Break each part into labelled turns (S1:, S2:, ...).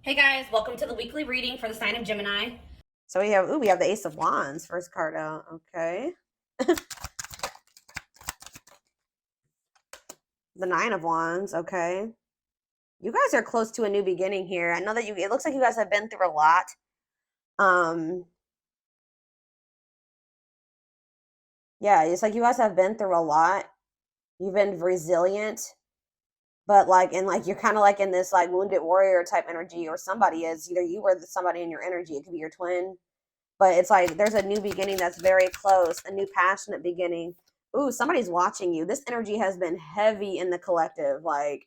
S1: Hey guys, welcome to the weekly reading for the sign of Gemini.
S2: So we have the Ace of Wands, first card out. Okay. The Nine of Wands. Okay. You guys are close to a new beginning here. I know that it looks like you guys have been through a lot. Um, yeah, it's like you guys have been through a lot. You've been resilient, but you're kind of like in this like wounded warrior type energy, or somebody is. Either you or somebody in your energy. It could be your twin. But it's like there's a new beginning that's very close, a new passionate beginning. Ooh, somebody's watching you. This energy has been heavy in the collective. Like,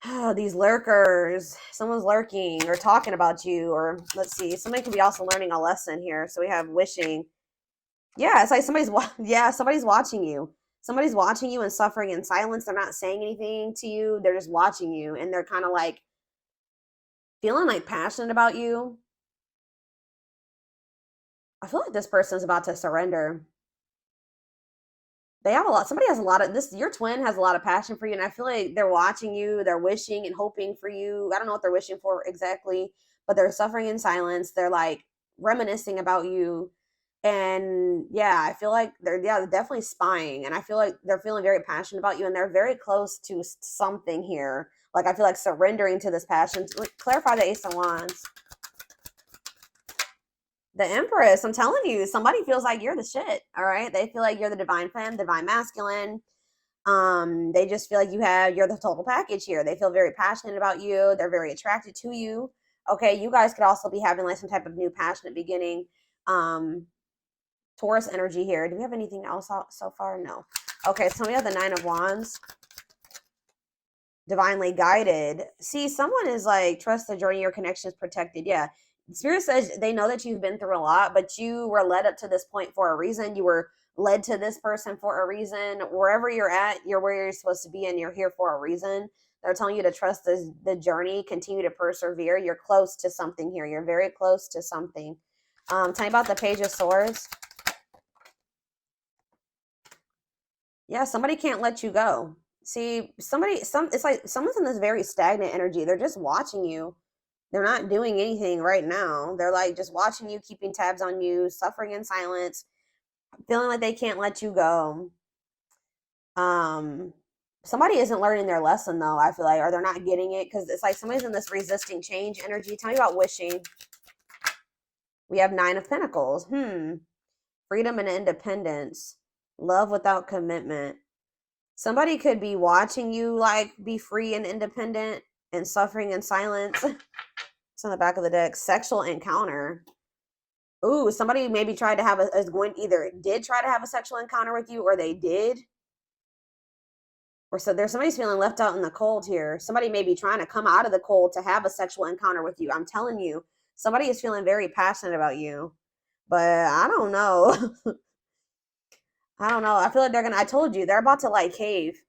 S2: oh, these lurkers, someone's lurking or talking about you, or let's see, somebody could be also learning a lesson here. So we have wishing. Yeah, it's like somebody's watching you. Somebody's watching you and suffering in silence. They're not saying anything to you. They're just watching you, and they're kind of like feeling like passionate about you. I feel like this person's about to surrender. They have a lot. Somebody has a lot of this. Your twin has a lot of passion for you, and I feel like they're watching you. They're wishing and hoping for you. I don't know what they're wishing for exactly, but they're suffering in silence. They're like reminiscing about you, and yeah, I feel like they're definitely spying, and I feel like they're feeling very passionate about you, and they're very close to something here. Like I feel like surrendering to this passion. Clarify the Ace of Wands. The Empress, I'm telling you, somebody feels like you're the shit. All right. They feel like you're the divine femme, divine masculine. They just feel like you're the total package here. They feel very passionate about you. They're very attracted to you. Okay, you guys could also be having like some type of new passionate beginning. Um, Taurus energy here. Do we have anything else so far? No. Okay, so we have the Nine of Wands. Divinely guided. See, someone is like, trust the journey, your connection is protected. Yeah. Spirit says they know that you've been through a lot, but you were led up to this point for a reason. You were led to this person for a reason. Wherever you're at, you're where you're supposed to be, and you're here for a reason. They're telling you to trust the journey, continue to persevere. You're close to something here. You're very close to something. Tell me about the Page of Swords. Yeah, somebody can't let you go. See, it's like someone's in this very stagnant energy. They're just watching you. They're not doing anything right now. They're like just watching you, keeping tabs on you, suffering in silence, feeling like they can't let you go. Um, Somebody isn't learning their lesson though, I feel like, or they're not getting it because it's like somebody's in this resisting change energy. Tell me about wishing. We have Nine of Pentacles. Freedom and independence. Love without commitment. Somebody could be watching you like be free and independent and suffering in silence. It's on the back of the deck. Sexual encounter. Ooh, somebody maybe tried to have did try to have a sexual encounter with you, or they did. Or so there's somebody's feeling left out in the cold here. Somebody may be trying to come out of the cold to have a sexual encounter with you. I'm telling you, somebody is feeling very passionate about you. But I don't know. I don't know. I feel like I told you, they're about to like cave.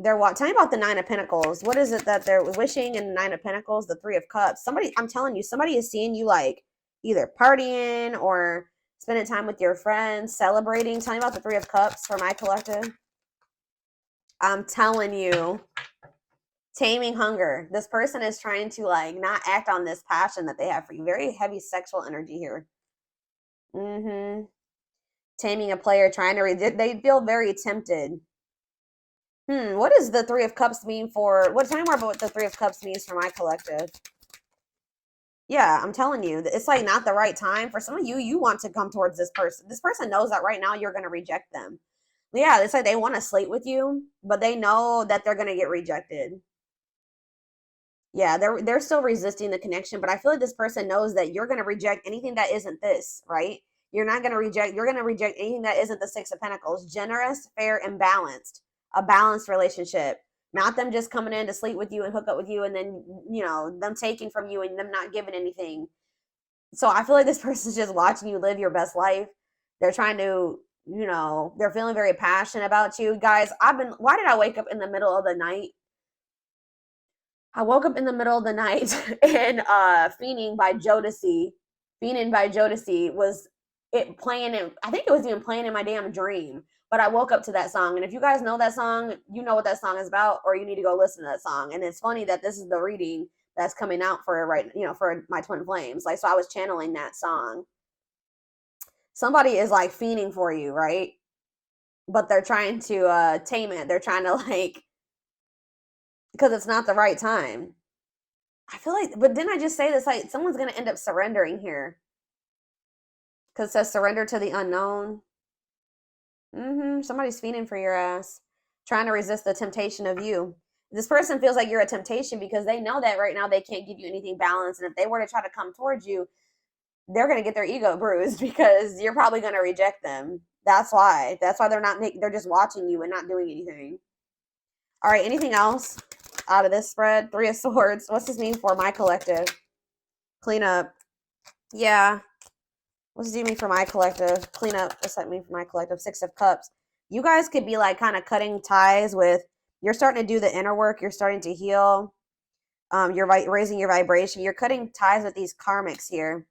S2: Tell me about the Nine of Pentacles. What is it that they're wishing in the Nine of Pentacles? The Three of Cups. I'm telling you, somebody is seeing you like either partying or spending time with your friends, celebrating. Tell me about the Three of Cups for my collective. I'm telling you, taming hunger. This person is trying to like not act on this passion that they have for you. Very heavy sexual energy here. Taming a player, they feel very tempted. What does the Three of Cups mean for? Tell me more about what the Three of Cups means for my collective. Yeah, I'm telling you, it's like not the right time for some of you. You want to come towards this person. This person knows that right now you're going to reject them. Yeah, it's like they want to slate with you, but they know that they're going to get rejected. Yeah, they're still resisting the connection, but I feel like this person knows that you're going to reject anything that isn't this, right? You're going to reject anything that isn't the Six of Pentacles. Generous, fair, and balanced. A balanced relationship. Not them just coming in to sleep with you and hook up with you and then, them taking from you and them not giving anything. So I feel like this person's just watching you live your best life. They're trying to, they're feeling very passionate about you. Guys, why did I wake up in the middle of the night? I woke up in the middle of the night and Fiending by Jodeci. Fiending by Jodeci was it playing in, I think it was even playing in my damn dream. but I woke up to that song. And if you guys know that song, you know what that song is about, or you need to go listen to that song. And it's funny that this is the reading that's coming out for for my twin flames. Like, so I was channeling that song. Somebody is like fiending for you, right? But they're trying to tame it. They're trying to like, because it's not the right time. I feel like, but didn't I just say this? Like, someone's going to end up surrendering here. Because it says surrender to the unknown. Somebody's fiending for your ass. Trying to resist the temptation of you. This person feels like you're a temptation because they know that right now they can't give you anything balanced. And if they were to try to come towards you, they're going to get their ego bruised because you're probably going to reject them. That's why. That's why they're just watching you and not doing anything. All right, anything else out of this spread? 3 of Swords. What's this mean for my collective? Clean up. Yeah. What's this mean for my collective? Clean up. What's that mean for my collective? 6 of Cups. You guys could be like kind of cutting ties with, you're starting to do the inner work. You're starting to heal. You're raising your vibration. You're cutting ties with these karmics here.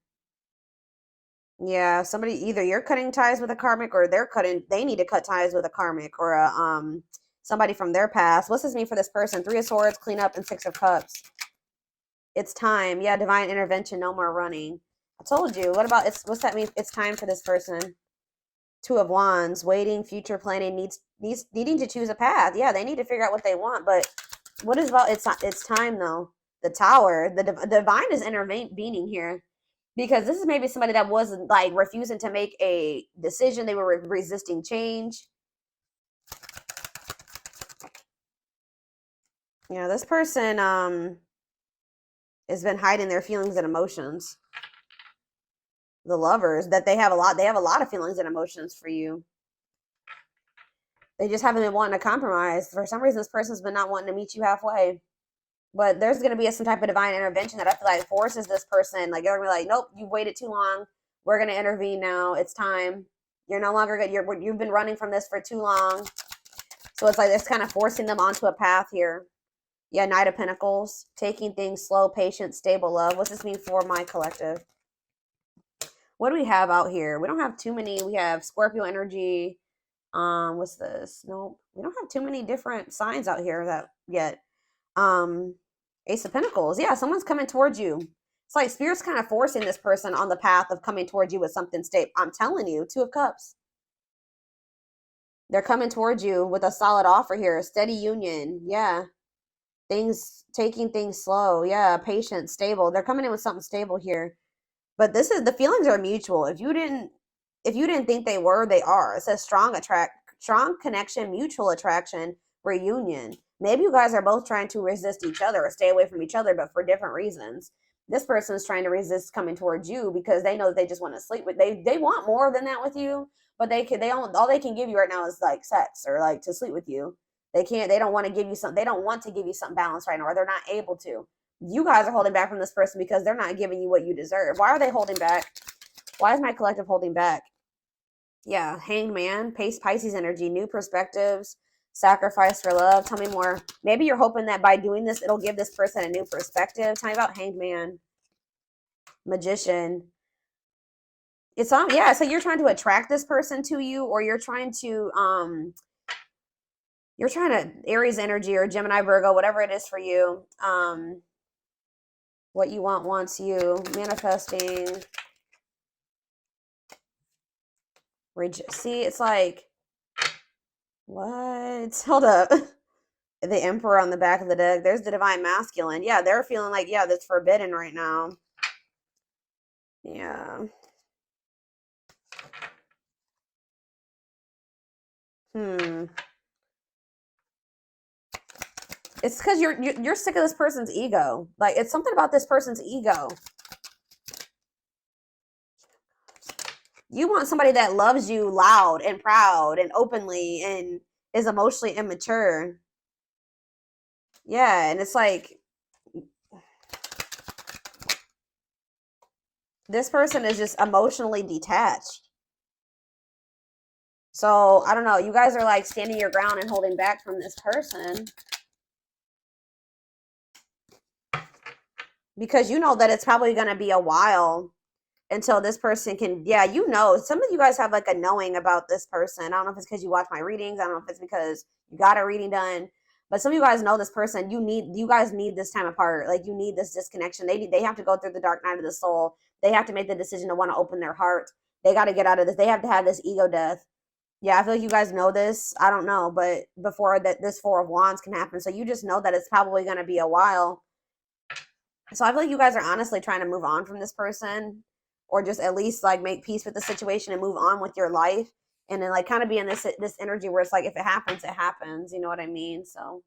S2: Yeah, somebody, either you're cutting ties with a karmic or they need to cut ties with a karmic or somebody from their past. What's this mean for this person? 3 of Swords, clean up, and 6 of Cups. It's time. Yeah, divine intervention, no more running. I told you. What's that mean? It's time for this person. 2 of Wands, waiting, future planning, needing to choose a path. Yeah, they need to figure out what they want, but what is about it's time though. The Tower, the divine is intervening here. Because this is maybe somebody that was like refusing to make a decision. They were resisting change. Yeah, this person has been hiding their feelings and emotions. The Lovers, that they have a lot of feelings and emotions for you. They just haven't been wanting to compromise. For some reason, this person's been not wanting to meet you halfway. But there's going to be some type of divine intervention that I feel like forces this person. Like, they're going to be like, nope, you've waited too long. We're going to intervene now. It's time. You're no longer good. You've been running from this for too long. So it's like it's kind of forcing them onto a path here. Yeah, Knight of Pentacles. Taking things slow, patient, stable love. What's this mean for my collective? What do we have out here? We don't have too many. We have Scorpio energy. What's this? Nope. We don't have too many different signs out here that yet. Ace of Pentacles. Yeah, someone's coming towards you. It's like Spirit's kind of forcing this person on the path of coming towards you with something stable. I'm telling you, 2 of Cups. They're coming towards you with a solid offer here. Steady union. Yeah. Taking things slow. Yeah. Patient, stable. They're coming in with something stable here. But the feelings are mutual. If you didn't think they were, they are. It says strong connection, mutual attraction, reunion. Maybe you guys are both trying to resist each other or stay away from each other, but for different reasons. This person is trying to resist coming towards you because they know that they just want to sleep with. They want more than that with you, but all they can give you right now is like sex or like to sleep with you. They don't want to give you something. They don't want to give you something balanced right now, or they're not able to. You guys are holding back from this person because they're not giving you what you deserve. Why are they holding back? Why is my collective holding back? Yeah, Hanged Man, Pisces energy, new perspectives, sacrifice for love. Tell me more. Maybe you're hoping that by doing this, it'll give this person a new perspective. Tell me about Hanged Man, Magician. It's on. Yeah, so you're trying to attract this person to you, or you're trying to Aries energy or Gemini, Virgo, whatever it is for you. What you want wants you. Manifesting. See, it's like, what? Hold up. The Emperor on the back of the deck. There's the Divine Masculine. Yeah, they're feeling like, yeah, that's forbidden right now. Yeah. It's because you're sick of this person's ego. Like, it's something about this person's ego. You want somebody that loves you loud and proud and openly and is emotionally immature. Yeah, and it's like, this person is just emotionally detached. So, I don't know. You guys are like standing your ground and holding back from this person. Because you know that it's probably going to be a while until this person can, yeah, you know, some of you guys have like a knowing about this person. I don't know if it's because you watch my readings. I don't know if it's because you got a reading done, but some of you guys know this person. You guys need this time apart. Like, you need this disconnection. They have to go through the dark night of the soul. They have to make the decision to want to open their heart. They got to get out of this. They have to have this ego death. Yeah, I feel like you guys know this. I don't know, but before that, this Four of Wands can happen. So you just know that it's probably going to be a while. So I feel like you guys are honestly trying to move on from this person, or just at least like make peace with the situation and move on with your life, and then like kind of be in this energy where it's like, if it happens, it happens. You know what I mean? So,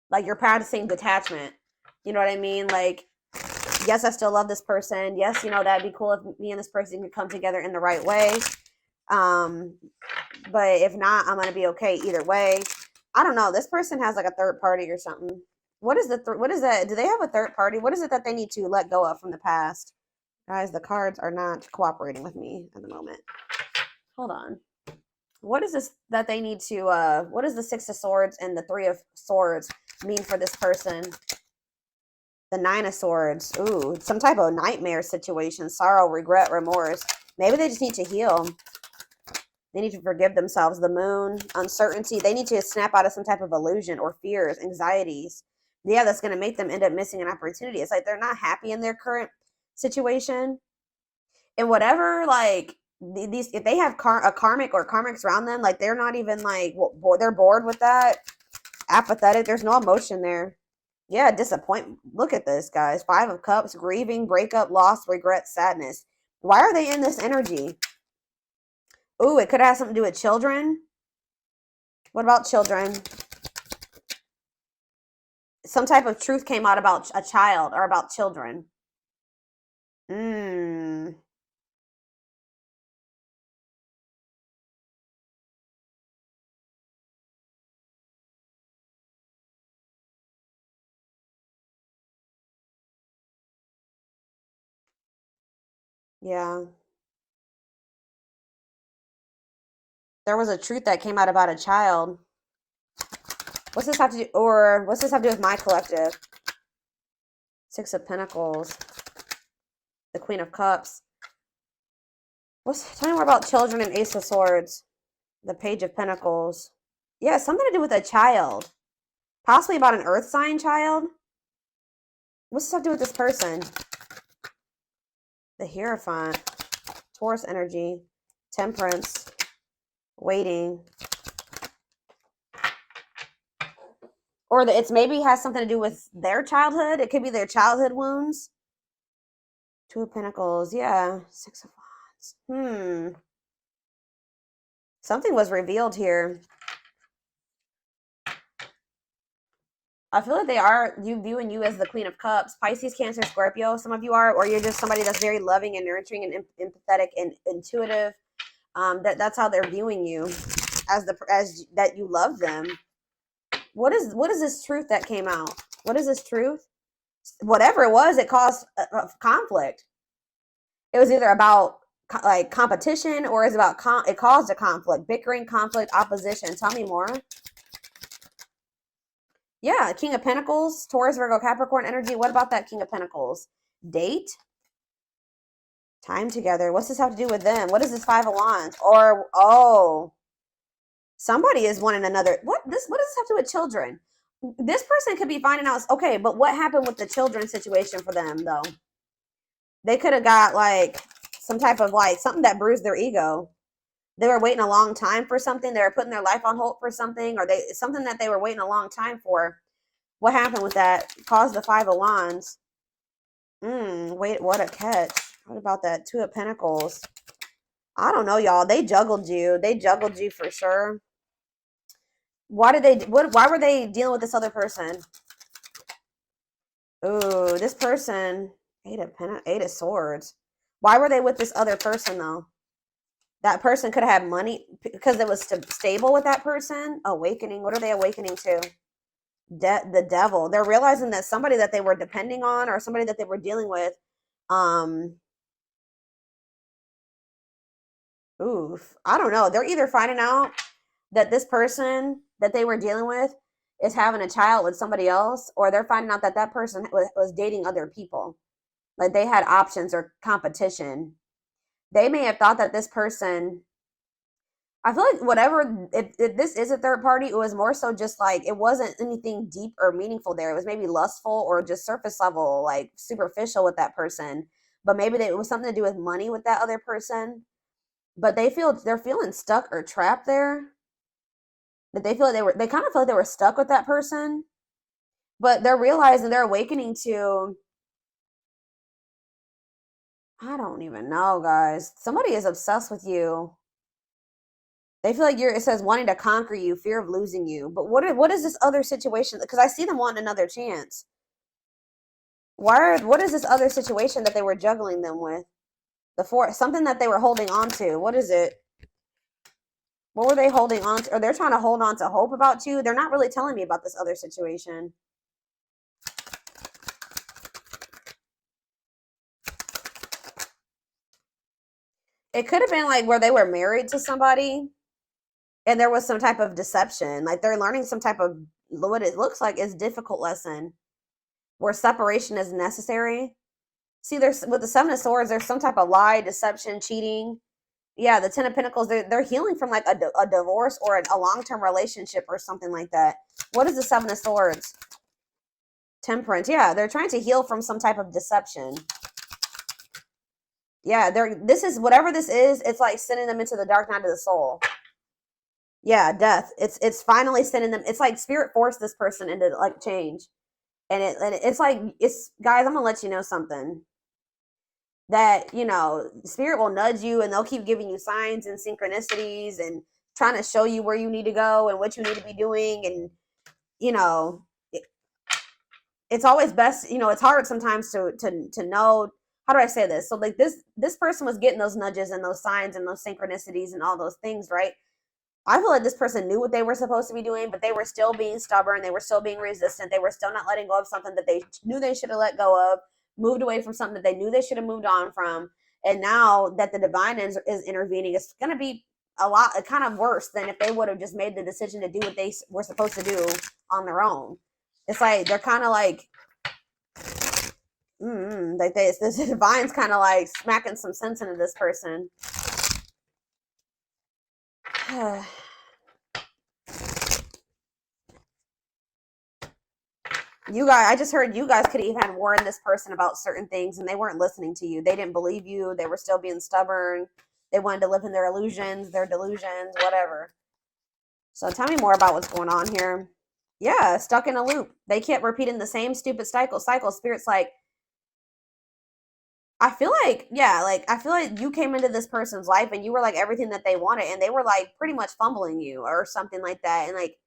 S2: like, you're practicing detachment. You know what I mean? Like, yes, I still love this person. Yes, you know, that'd be cool if me and this person could come together in the right way. But if not, I'm gonna be okay either way. I don't know. This person has like a third party or something. What is what is that? Do they have a third party? What is it that they need to let go of from the past? Guys, the cards are not cooperating with me at the moment. Hold on. What is this that they need to what does the Six of Swords and the Three of Swords mean for this person? The Nine of Swords. Ooh, some type of nightmare situation. Sorrow, regret, remorse. Maybe they just need to heal. They need to forgive themselves. The Moon, uncertainty. They need to snap out of some type of illusion or fears, anxieties. Yeah, that's going to make them end up missing an opportunity. It's like they're not happy in their current situation. And whatever, like, these, if they have a karmic or karmics around them, like, they're not even like, they're bored with that. Apathetic. There's no emotion there. Yeah, disappointment. Look at this, guys. Five of Cups, grieving, breakup, loss, regret, sadness. Why are they in this energy? Ooh, it could have something to do with children. What about children? Some type of truth came out about a child or about children. Yeah. There was a truth that came out about a child. What's this have to do, or what's this have to do with my collective? Six of Pentacles. The Queen of Cups. Tell me more about children and Ace of Swords. The Page of Pentacles. Yeah, something to do with a child. Possibly about an earth sign child. What's this have to do with this person? The Hierophant. Taurus energy. Temperance. Waiting. Or it's maybe has something to do with their childhood. It could be their childhood wounds. Two of Pentacles. Yeah. Six of Wands. Something was revealed here. I feel like they are viewing you as the Queen of Cups. Pisces, Cancer, Scorpio. Some of you are, or you're just somebody that's very loving and nurturing and empathetic and intuitive. That's how they're viewing you, as that you love them. What is this truth that came out? What is this truth? Whatever it was, it caused a conflict. It was either about like competition, or is about it caused a conflict, bickering, conflict, opposition. Tell me more. Yeah, King of Pentacles, Taurus, Virgo, Capricorn energy. What about that King of Pentacles? Date? Time together. What's this have to do with them? What is this Five of Wands? Or, oh, somebody is wanting another. What does this have to do with children? This person could be finding out, okay, but what happened with the children situation for them, though? They could have got, like, some type of, like, something that bruised their ego. They were waiting a long time for something. They were putting their life on hold for something, or something that they were waiting a long time for. What happened with that? Caused the Five of Wands. Wait, what a catch. What about that Two of Pentacles? I don't know, y'all. They juggled you. They juggled you for sure. Why were they dealing with this other person? Ooh, this person. Eight of Swords. Why were they with this other person, though? That person could have had money because it was stable with that person. Awakening. What are they awakening to? The devil. They're realizing that somebody that they were depending on, or somebody that they were dealing with, oof, I don't know. They're either finding out that this person that they were dealing with is having a child with somebody else, or they're finding out that that person was dating other people. Like they had options or competition. They may have thought that this person, I feel like whatever, if this is a third party, it was more so just like, it wasn't anything deep or meaningful there. It was maybe lustful or just surface level, like superficial with that person. But maybe it was something to do with money with that other person. But they're feeling stuck or trapped there. That they feel like they kind of feel like they were stuck with that person. But they're realizing, they're awakening to, I don't even know, guys. Somebody is obsessed with you. They feel like it says wanting to conquer you, fear of losing you. But what is this other situation? Because I see them wanting another chance. What is this other situation that they were juggling them with? Something that they were holding on to. What is it? What were they holding on to? Or they're trying to hold on to hope about you. They're not really telling me about this other situation. It could have been like where they were married to somebody and there was some type of deception. Like they're learning some type of, what it looks like is difficult lesson where separation is necessary. See, there's with the Seven of Swords, there's some type of lie, deception, cheating. Yeah, the Ten of Pentacles, they're healing from like a divorce or a long-term relationship or something like that. What is the Seven of Swords? Temperance. Yeah, they're trying to heal from some type of deception. Yeah, this is whatever this is, it's like sending them into the dark night of the soul. Yeah, death. It's finally sending them. It's like spirit forced this person into like change. And it's like, guys, I'm gonna let you know something. That, spirit will nudge you and they'll keep giving you signs and synchronicities and trying to show you where you need to go and what you need to be doing. And, it's always best, it's hard sometimes to know, how do I say this? So like this person was getting those nudges and those signs and those synchronicities and all those things, right? I feel like this person knew what they were supposed to be doing, but they were still being stubborn. They were still being resistant. They were still not letting go of something that they knew they should have let go of, moved away from something that they knew they should have moved on from. And now that the divine is intervening, it's going to be kind of worse than if they would have just made the decision to do what they were supposed to do on their own. It's like, they're kind of like, this divine's kind of like smacking some sense into this person. You guys, I just heard you guys could even warn this person about certain things and they weren't listening to you. They didn't believe you. They were still being stubborn. They wanted to live in their illusions, their delusions, whatever. So tell me more about what's going on here. Yeah, stuck in a loop. They kept repeating the same stupid cycle. Spirit's like, I feel like you came into this person's life and you were like everything that they wanted and they were like pretty much fumbling you or something like that. And like,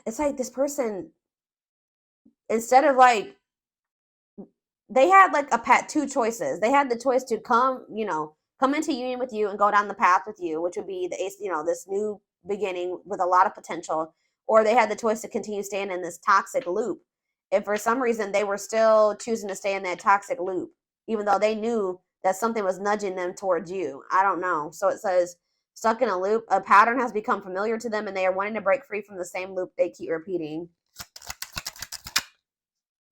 S2: it's like this person, instead of like, they had like two choices. They had the choice to come into union with you and go down the path with you, which would be this new beginning with a lot of potential, or they had the choice to continue staying in this toxic loop. If for some reason they were still choosing to stay in that toxic loop, even though they knew that something was nudging them towards you. I don't know. So it says, stuck in a loop, a pattern has become familiar to them and they are wanting to break free from the same loop they keep repeating.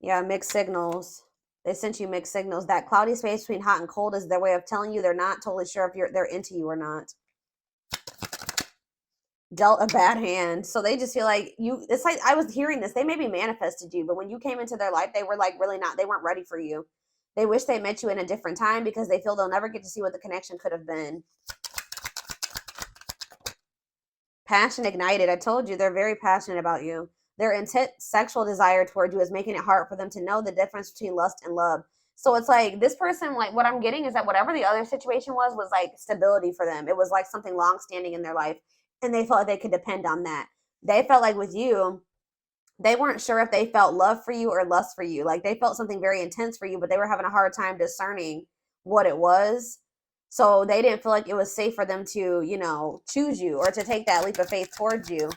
S2: Yeah, mixed signals. They sent you mixed signals. That cloudy space between hot and cold is their way of telling you they're not totally sure if they're into you or not. Dealt a bad hand. So they just feel like it's like, I was hearing this. They maybe manifested you, but when you came into their life, they were like really not, they weren't ready for you. They wish they met you in a different time because they feel they'll never get to see what the connection could have been. Passion ignited. I told you, they're very passionate about you. Their intense sexual desire toward you is making it hard for them to know the difference between lust and love. So it's like this person, like what I'm getting is that whatever the other situation was like stability for them. It was like something long standing in their life and they felt like they could depend on that. They felt like with you, they weren't sure if they felt love for you or lust for you. Like they felt something very intense for you, but they were having a hard time discerning what it was. So they didn't feel like it was safe for them to, choose you or to take that leap of faith towards you.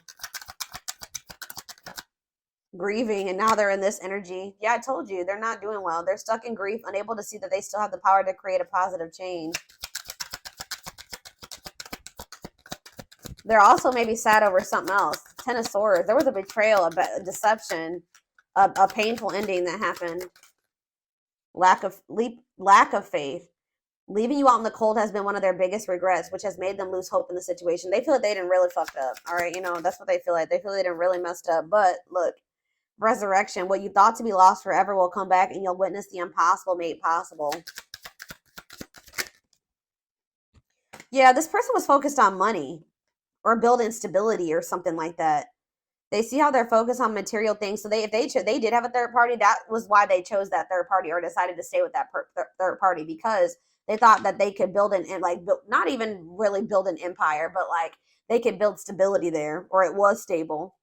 S2: Grieving, and now they're in this energy. Yeah, I told you, they're not doing well. They're stuck in grief, unable to see that they still have the power to create a positive change. They're also maybe sad over something else. Ten of Swords. There was a betrayal, a deception, a painful ending that happened. Lack of faith. Leaving you out in the cold has been one of their biggest regrets, which has made them lose hope in the situation. They feel like they didn't really fucked up. All right, that's what they feel like. They feel they didn't really messed up. But look, resurrection. What you thought to be lost forever will come back, and you'll witness the impossible made possible. Yeah, this person was focused on money or building stability or something like that. They see how they're focused on material things. So if they did have a third party, that was why they chose that third party or decided to stay with that third party, because they thought that they could build not even really build an empire, but like they could build stability there, or it was stable.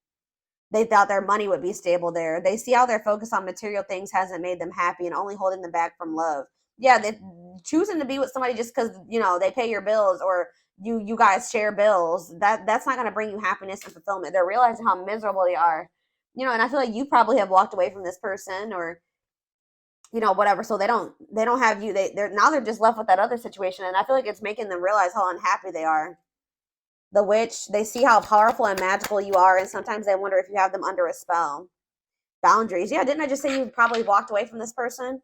S2: They thought their money would be stable there. They see how their focus on material things hasn't made them happy and only holding them back from love. Yeah, they choosing to be with somebody just because they pay your bills, or you guys share bills. That's not going to bring you happiness and fulfillment. They're realizing how miserable they are, and I feel like you probably have walked away from this person, or whatever. So they don't have you. They're just left with that other situation, and I feel like it's making them realize how unhappy they are. The witch, they see how powerful and magical you are, and sometimes they wonder if you have them under a spell. Boundaries. Yeah, didn't I just say you probably walked away from this person?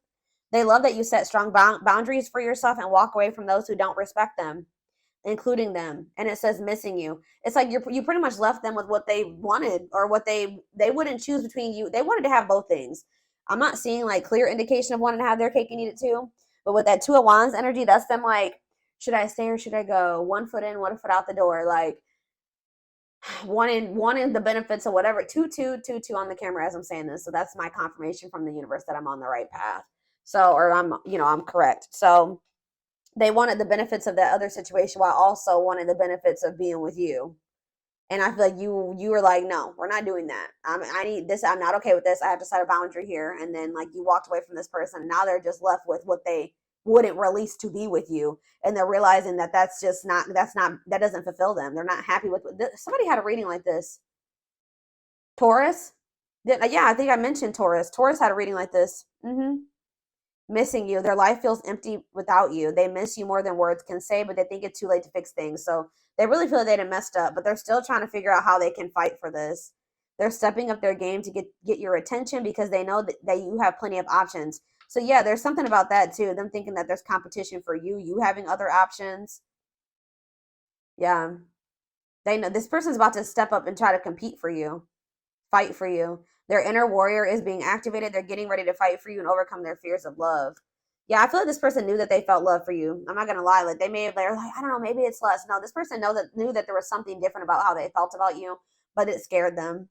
S2: They love that you set strong boundaries for yourself and walk away from those who don't respect them, including them. And it says missing you. It's like you pretty much left them with what they wanted, or what they wouldn't choose between you. They wanted to have both things. I'm not seeing like clear indication of wanting to have their cake and eat it too. But with that Two of Wands energy, that's them like, should I stay or should I go? 1 foot in, 1 foot out the door. Like wanting the benefits of whatever. 2 on the camera as I'm saying this. So that's my confirmation from the universe that I'm on the right path. So, or I'm correct. So they wanted the benefits of that other situation while also wanting the benefits of being with you. And I feel like you were like, no, we're not doing that. I need this. I'm not okay with this. I have to set a boundary here. And then like you walked away from this person. Now they're just left with what they wouldn't release to be with you. And they're realizing that that doesn't fulfill them. They're not happy with somebody had a reading like this. Taurus. Yeah, I think I mentioned Taurus. Taurus had a reading like this. Missing you. Their life feels empty without you. They miss you more than words can say, but they think it's too late to fix things. So they really feel like they done messed up, but they're still trying to figure out how they can fight for this. They're stepping up their game to get your attention because they know that you have plenty of options. So yeah, there's something about that too. Them thinking that there's competition for you having other options. Yeah. They know this person's about to step up and try to compete for you, fight for you. Their inner warrior is being activated. They're getting ready to fight for you and overcome their fears of love. Yeah, I feel like this person knew that they felt love for you. I'm not gonna lie. Like they're like, I don't know, maybe it's less. No, this person knew that there was something different about how they felt about you, but it scared them.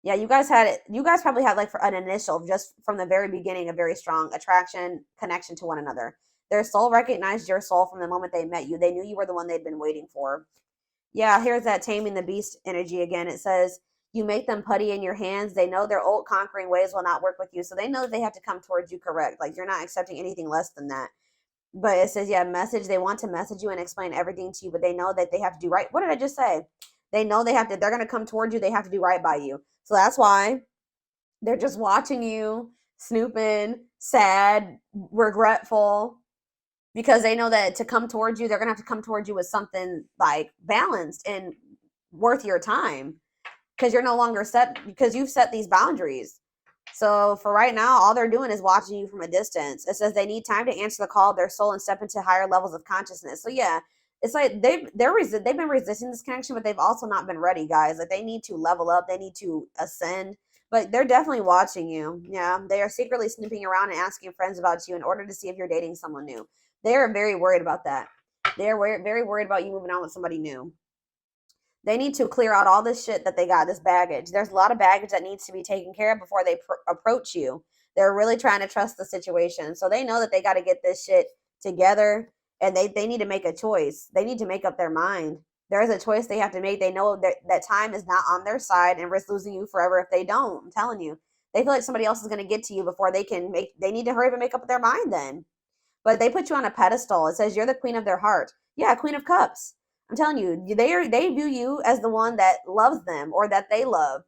S2: Yeah, you guys probably had like for an initial, just from the very beginning, a very strong attraction, connection to one another. Their soul recognized your soul from the moment they met you. They knew you were the one they'd been waiting for. Yeah, here's that taming the beast energy again. It says, you make them putty in your hands. They know their old conquering ways will not work with you. So they know that they have to come towards you correct. Like you're not accepting anything less than that. But it says, yeah, message. They want to message you and explain everything to you, but they know that they have to do right. What did I just say? They know they're going to come towards you. They have to do right by you. So that's why they're just watching you, snooping, sad, regretful, because they know that to come towards you, they're going to have to come towards you with something like balanced and worth your time. Because you're no longer because you've set these boundaries. So for right now, all they're doing is watching you from a distance. It says they need time to answer the call of their soul and step into higher levels of consciousness. So yeah, it's like they've been resisting this connection, but they've also not been ready, guys. Like they need to level up, they need to ascend, but they're definitely watching you. Yeah, they are secretly snooping around and asking friends about you in order to see if you're dating someone new. They are very worried about that. They're very worried about you moving on with somebody new. They need to clear out all this shit that they got, this baggage. There's a lot of baggage that needs to be taken care of before they approach you. They're really trying to trust the situation. So they know that they got to get this shit together, and they need to make a choice. They need to make up their mind. There is a choice they have to make. They know that time is not on their side and risk losing you forever if they don't. I'm telling you. They feel like somebody else is going to get to you before they need to hurry up and make up their mind then. But they put you on a pedestal. It says you're the queen of their heart. Yeah, Queen of Cups. I'm telling you, they view you as the one that loves them, or that they love.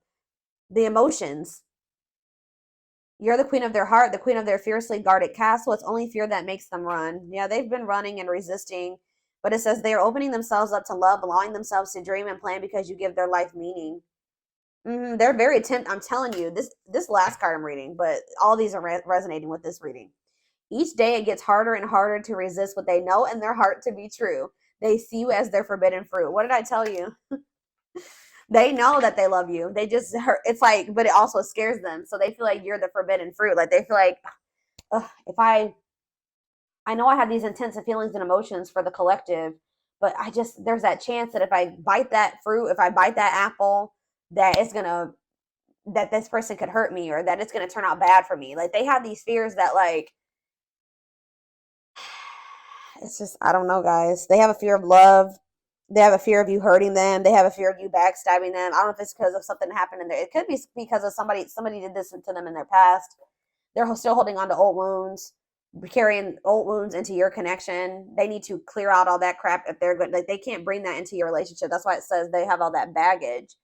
S2: The emotions. You're the queen of their heart, the queen of their fiercely guarded castle. It's only fear that makes them run. Yeah, they've been running and resisting, but it says they are opening themselves up to love, allowing themselves to dream and plan because you give their life meaning. They're very I'm telling you, this last card I'm reading, but all these are resonating with this reading. Each day it gets harder and harder to resist what they know in their heart to be true. They see you as their forbidden fruit. What did I tell you? They know that they love you. They just hurt. It's like, but it also scares them. So they feel like you're the forbidden fruit. Like they feel like, if I know I have these intensive feelings and emotions for the collective, but there's that chance that if I bite that fruit, if I bite that apple, that it's gonna, that this person could hurt me or that it's gonna turn out bad for me. Like they have these fears that like, it's just, I don't know, guys. They have a fear of love. They have a fear of you hurting them. They have a fear of you backstabbing them. I don't know if it's because of something that happened in there. It could be because of somebody did this to them in their past. They're still holding on to old wounds, carrying old wounds into your connection. They need to clear out all that crap if they're good. Like they can't bring that into your relationship. That's why it says they have all that baggage.